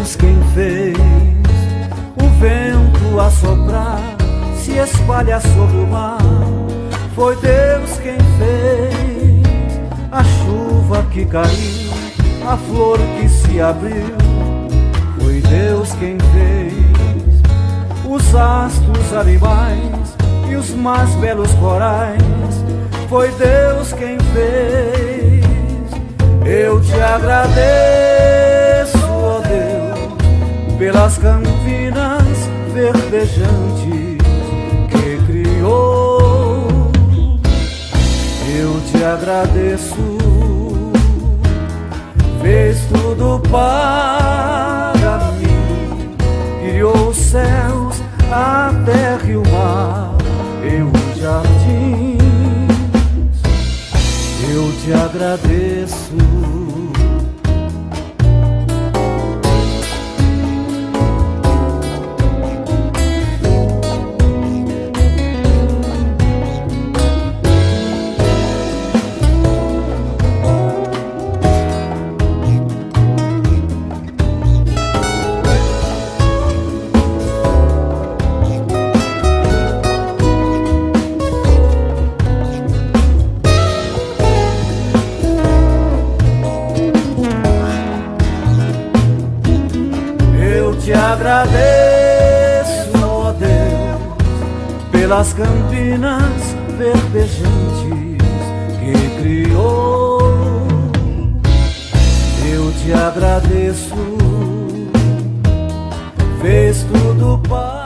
Deus quem fez o vento a soprar, se espalha sobre o mar. Foi Deus quem fez a chuva que caiu, a flor que se abriu. Foi Deus quem fez os astros, animais e os mais belos corais. Foi Deus quem fez. Eu te agradeço, ó Deus, pelas campinas verdejantes que criou. Eu te agradeço, fez tudo para mim, criou os céus, a terra e o mar e os jardins. Eu te agradeço. Te agradeço, ó Deus, pelas campinas verdejantes que criou. Eu te agradeço, fez tudo para